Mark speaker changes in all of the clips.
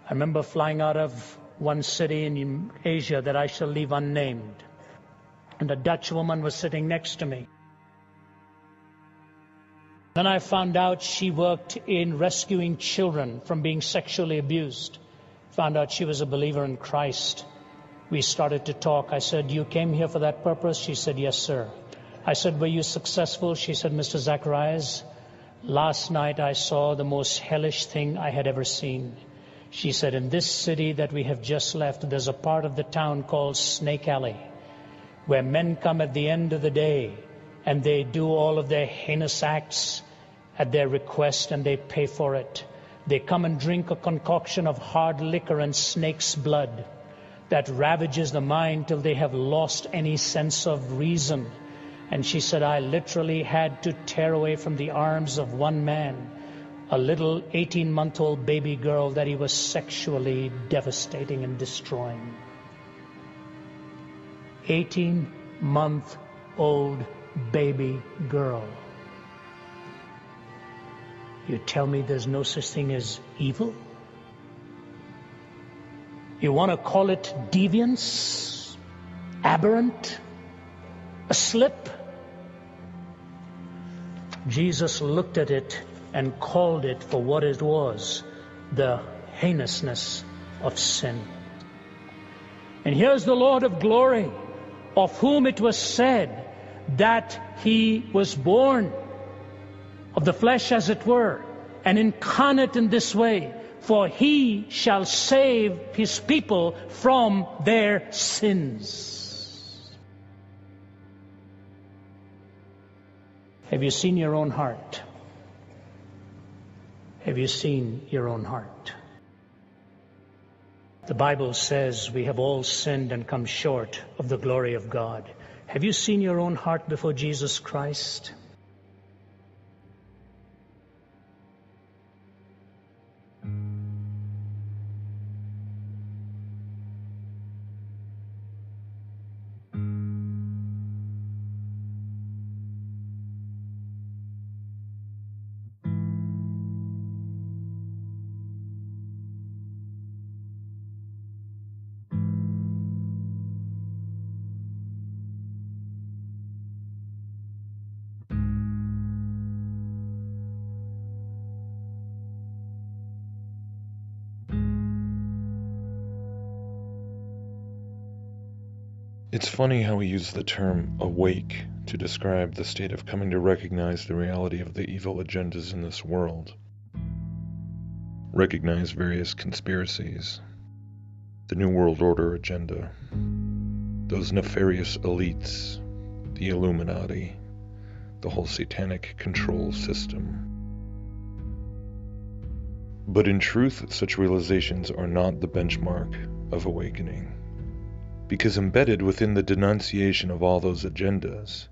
Speaker 1: I remember flying out of one city in Asia that I shall leave unnamed, and a Dutch woman was sitting next to me. Then I found out she worked in rescuing children from being sexually abused. Found out she was a believer in Christ. We started to talk. I said, "You came here for that purpose?" She said, "Yes, sir." I said, "Were you successful?" She said, "Mr. Zacharias, last night I saw the most hellish thing I had ever seen." She said, "In this city that we have just left, there's a part of the town called Snake Alley, where men come at the end of the day and they do all of their heinous acts at their request, and they pay for it. They come and drink a concoction of hard liquor and snake's blood that ravages the mind till they have lost any sense of reason." And she said, "I literally had to tear away from the arms of one man a little 18-month-old baby girl that he was sexually devastating and destroying." 18-month-old baby girl. You tell me there's no such thing as evil? You want to call it deviance, aberrant, a slip? Jesus looked at it and called it for what it was, the heinousness of sin. And here's the Lord of glory, of whom it was said that he was born of the flesh, as it were, and incarnate in this way, for he shall save his people from their sins. Have you seen your own heart? Have you seen your own heart? The Bible says we have all sinned and come short of the glory of God. Have you seen your own heart before Jesus Christ?
Speaker 2: It's funny how we use the term awake to describe the state of coming to recognize the reality of the evil agendas in this world. Recognize various conspiracies, the New World Order agenda, those nefarious elites, the Illuminati, the whole satanic control system. But in truth, such realizations are not the benchmark of awakening. Because embedded within the denunciation of all those agendas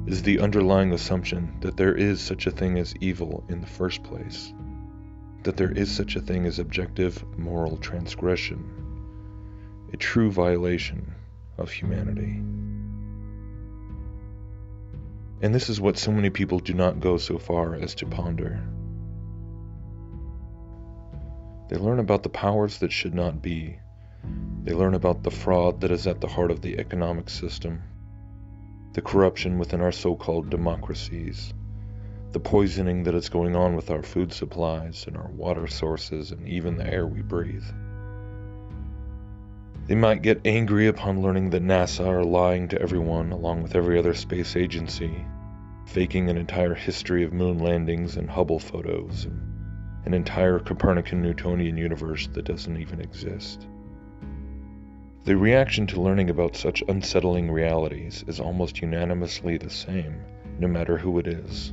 Speaker 2: is the underlying assumption that there is such a thing as evil in the first place, that there is such a thing as objective moral transgression, a true violation of humanity. And this is what so many people do not go so far as to ponder. They learn about the powers that should not be. They learn about the fraud that is at the heart of the economic system, the corruption within our so-called democracies, the poisoning that is going on with our food supplies and our water sources and even the air we breathe. They might get angry upon learning that NASA are lying to everyone along with every other space agency, faking an entire history of moon landings and Hubble photos and an entire Copernican Newtonian universe that doesn't even exist. The reaction to learning about such unsettling realities is almost unanimously the same, no matter who it is.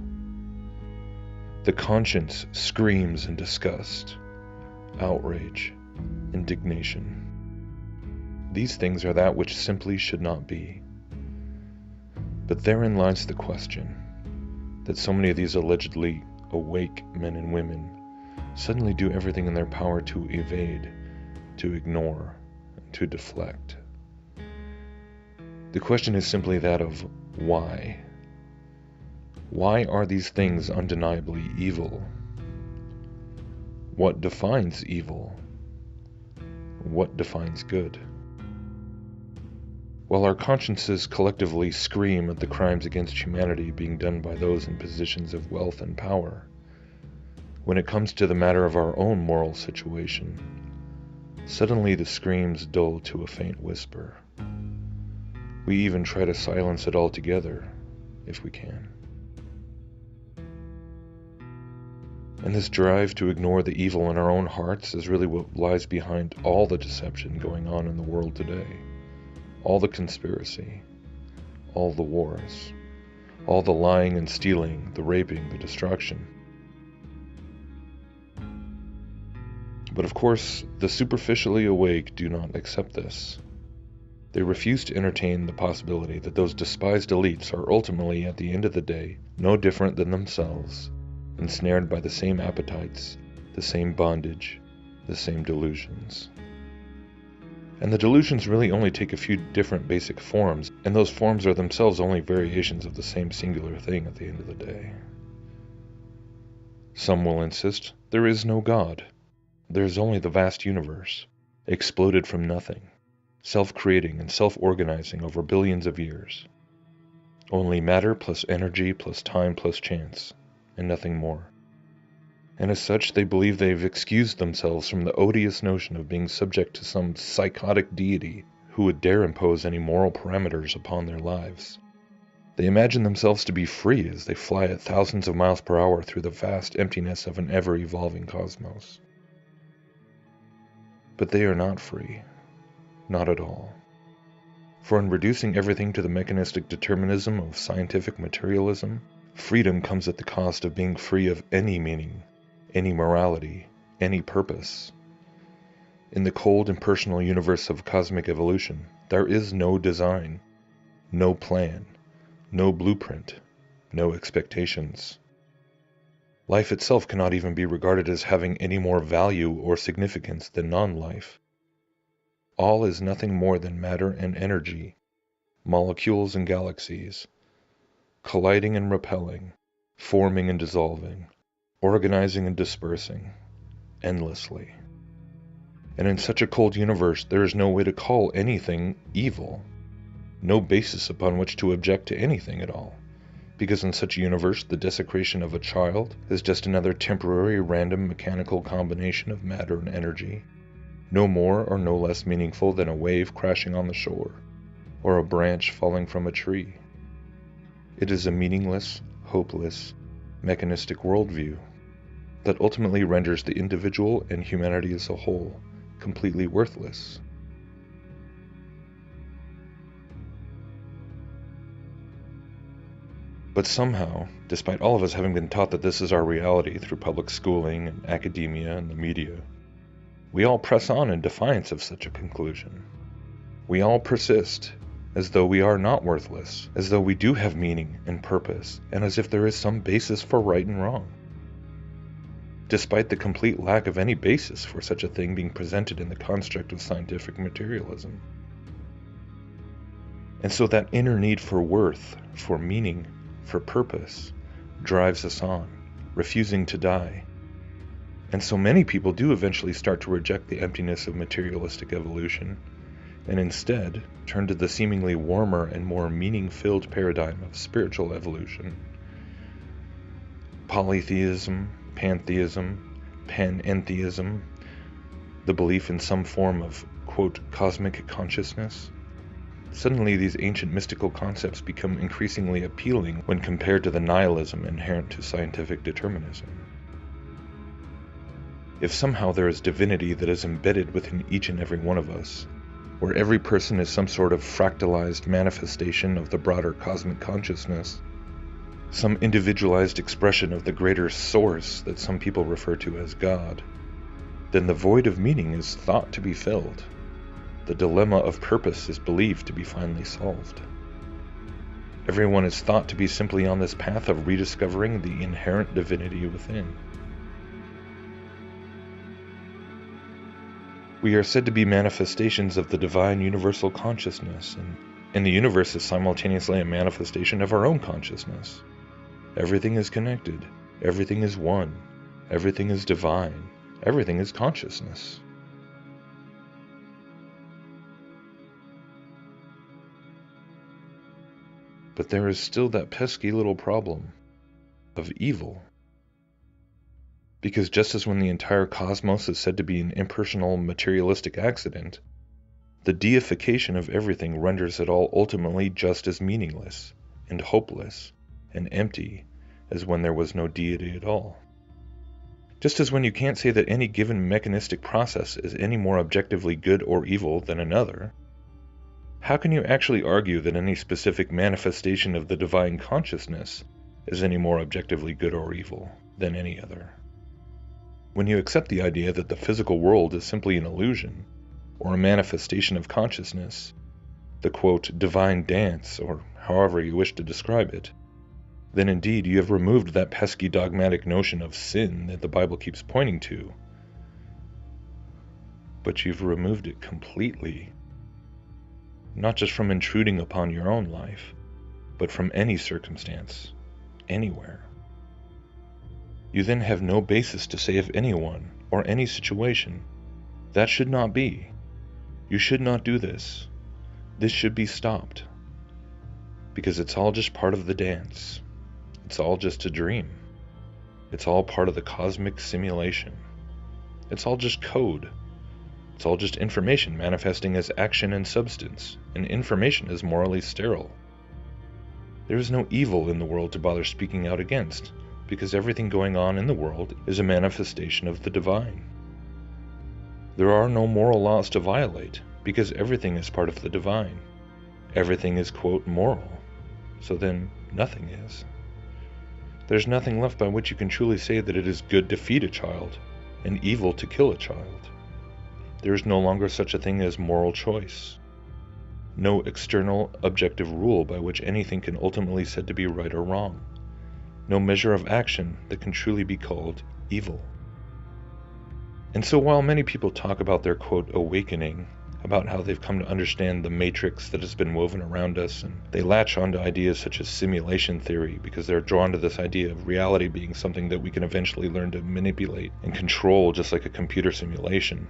Speaker 2: The conscience screams in disgust, outrage, indignation. These things are that which simply should not be. But therein lies the question, that so many of these allegedly awake men and women suddenly do everything in their power to evade, to ignore, to deflect. The question is simply that of why. Why are these things undeniably evil? What defines evil What defines good? While our consciences collectively scream at the crimes against humanity being done by those in positions of wealth and power, when it comes to the matter of our own moral situation, suddenly the screams dull to a faint whisper. We even try to silence it altogether, if we can. And this drive to ignore the evil in our own hearts is really what lies behind all the deception going on in the world today. All the conspiracy, all the wars, all the lying and stealing, the raping, the destruction. But of course, the superficially awake do not accept this. They refuse to entertain the possibility that those despised elites are ultimately, at the end of the day, no different than themselves, ensnared by the same appetites, the same bondage, the same delusions. And the delusions really only take a few different basic forms, and those forms are themselves only variations of the same singular thing at the end of the day. Some will insist there is no God. There is only the vast universe, exploded from nothing, self-creating and self-organizing over billions of years. Only matter plus energy plus time plus chance, and nothing more. And as such, they believe they've excused themselves from the odious notion of being subject to some psychotic deity who would dare impose any moral parameters upon their lives. They imagine themselves to be free as they fly at thousands of miles per hour through the vast emptiness of an ever-evolving cosmos. But they are not free. Not at all. For in reducing everything to the mechanistic determinism of scientific materialism, freedom comes at the cost of being free of any meaning, any morality, any purpose. In the cold, impersonal universe of cosmic evolution, there is no design, no plan, no blueprint, no expectations. Life itself cannot even be regarded as having any more value or significance than non-life. All is nothing more than matter and energy, molecules and galaxies, colliding and repelling, forming and dissolving, organizing and dispersing, endlessly. And in such a cold universe, there is no way to call anything evil, no basis upon which to object to anything at all, because in such a universe, the desecration of a child is just another temporary random mechanical combination of matter and energy, no more or no less meaningful than a wave crashing on the shore, or a branch falling from a tree. It is a meaningless, hopeless, mechanistic worldview that ultimately renders the individual and humanity as a whole completely worthless. But somehow, despite all of us having been taught that this is our reality through public schooling and academia and the media, we all press on in defiance of such a conclusion. We all persist, as though we are not worthless, as though we do have meaning and purpose, and as if there is some basis for right and wrong, despite the complete lack of any basis for such a thing being presented in the construct of scientific materialism. And so that inner need for worth, for meaning, for purpose, drives us on, refusing to die. And so many people do eventually start to reject the emptiness of materialistic evolution, and instead turn to the seemingly warmer and more meaning-filled paradigm of spiritual evolution. Polytheism, pantheism, panentheism, the belief in some form of, quote, cosmic consciousness. Suddenly these ancient mystical concepts become increasingly appealing when compared to the nihilism inherent to scientific determinism. If somehow there is divinity that is embedded within each and every one of us, where every person is some sort of fractalized manifestation of the broader cosmic consciousness, some individualized expression of the greater source that some people refer to as God, then the void of meaning is thought to be filled. The dilemma of purpose is believed to be finally solved. Everyone is thought to be simply on this path of rediscovering the inherent divinity within. We are said to be manifestations of the divine universal consciousness, and the universe is simultaneously a manifestation of our own consciousness. Everything is connected, everything is one, everything is divine, everything is consciousness. But there is still that pesky little problem of evil. Because just as when the entire cosmos is said to be an impersonal materialistic accident, the deification of everything renders it all ultimately just as meaningless and hopeless and empty as when there was no deity at all. Just as when you can't say that any given mechanistic process is any more objectively good or evil than another, how can you actually argue that any specific manifestation of the divine consciousness is any more objectively good or evil than any other? When you accept the idea that the physical world is simply an illusion, or a manifestation of consciousness, the quote, divine dance, or however you wish to describe it, then indeed you have removed that pesky dogmatic notion of sin that the Bible keeps pointing to. But you've removed it completely. Not just from intruding upon your own life, but from any circumstance, anywhere. You then have no basis to say of anyone or any situation, that should not be. You should not do this. This should be stopped. Because it's all just part of the dance. It's all just a dream. It's all part of the cosmic simulation. It's all just code. It's all just information manifesting as action and substance, and information is morally sterile. There is no evil in the world to bother speaking out against, because everything going on in the world is a manifestation of the divine. There are no moral laws to violate, because everything is part of the divine. Everything is, quote, moral, so then nothing is. There's nothing left by which you can truly say that it is good to feed a child, and evil to kill a child. There is no longer such a thing as moral choice. No external, objective rule by which anything can ultimately be said to be right or wrong. No measure of action that can truly be called evil. And so while many people talk about their, quote, awakening, about how they've come to understand the matrix that has been woven around us, and they latch onto ideas such as simulation theory because they're drawn to this idea of reality being something that we can eventually learn to manipulate and control just like a computer simulation.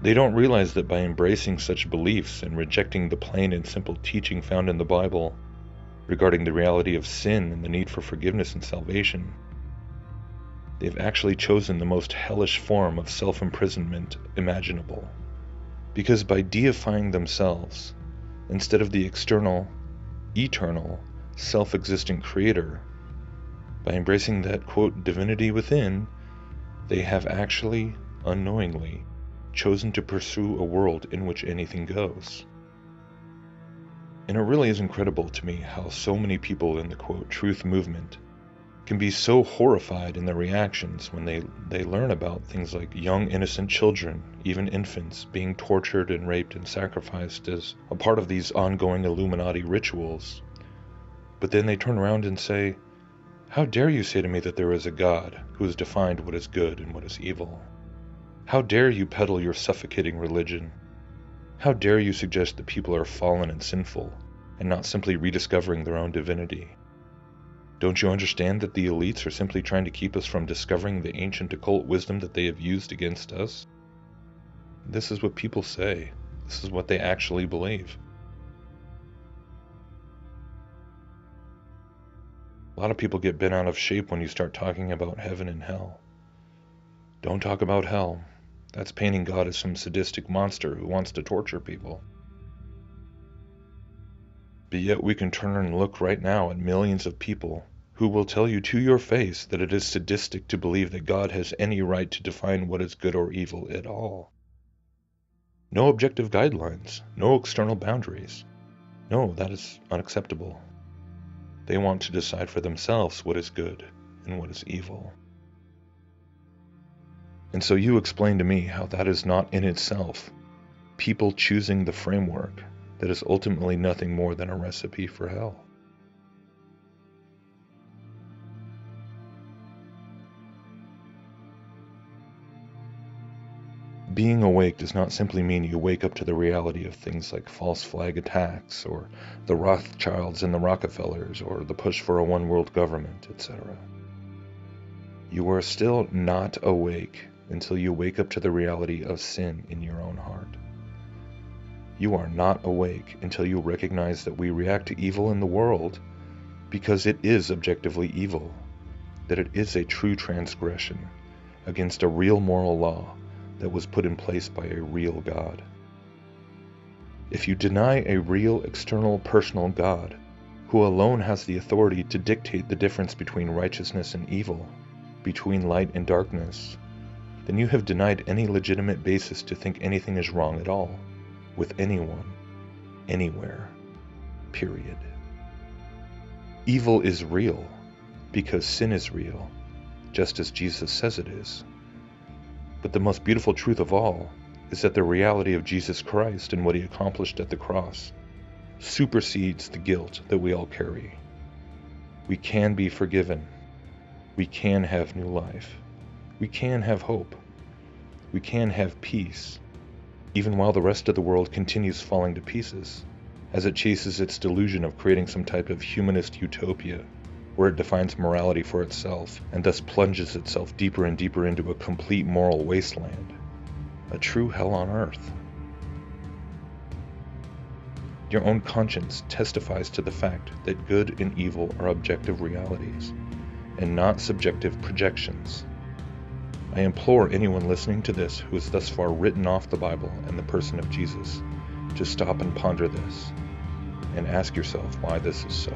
Speaker 2: They don't realize that by embracing such beliefs and rejecting the plain and simple teaching found in the Bible regarding the reality of sin and the need for forgiveness and salvation, they've actually chosen the most hellish form of self-imprisonment imaginable. Because by deifying themselves, instead of the external, eternal, self-existent creator, by embracing that, quote, divinity within, they have actually, unknowingly, chosen to pursue a world in which anything goes. And it really is incredible to me how so many people in the, quote, truth movement can be so horrified in their reactions when they learn about things like young innocent children, even infants, being tortured and raped and sacrificed as a part of these ongoing Illuminati rituals. But then they turn around and say, how dare you say to me that there is a God who has defined what is good and what is evil? How dare you peddle your suffocating religion? How dare you suggest that people are fallen and sinful, and not simply rediscovering their own divinity? Don't you understand that the elites are simply trying to keep us from discovering the ancient occult wisdom that they have used against us? This is what people say. This is what they actually believe. A lot of people get bent out of shape when you start talking about heaven and hell. Don't talk about hell. That's painting God as some sadistic monster who wants to torture people. But yet we can turn and look right now at millions of people who will tell you to your face that it is sadistic to believe that God has any right to define what is good or evil at all. No objective guidelines, no external boundaries. No, that is unacceptable. They want to decide for themselves what is good and what is evil. And so you explain to me how that is not in itself people choosing the framework that is ultimately nothing more than a recipe for hell. Being awake does not simply mean you wake up to the reality of things like false flag attacks, or the Rothschilds and the Rockefellers, or the push for a one-world government, etc. You are still not awake until you wake up to the reality of sin in your own heart. You are not awake until you recognize that we react to evil in the world because it is objectively evil, that it is a true transgression against a real moral law that was put in place by a real God. If you deny a real external personal God, who alone has the authority to dictate the difference between righteousness and evil, between light and darkness, then you have denied any legitimate basis to think anything is wrong at all, with anyone, anywhere, period. Evil is real, because sin is real, just as Jesus says it is. But the most beautiful truth of all is that the reality of Jesus Christ and what he accomplished at the cross supersedes the guilt that we all carry. We can be forgiven. We can have new life. We can have hope. We can have peace, even while the rest of the world continues falling to pieces, as it chases its delusion of creating some type of humanist utopia, where it defines morality for itself, and thus plunges itself deeper and deeper into a complete moral wasteland, a true hell on earth. Your own conscience testifies to the fact that good and evil are objective realities, and not subjective projections. I implore anyone listening to this who has thus far written off the Bible and the person of Jesus to stop and ponder this, and ask yourself why this is so.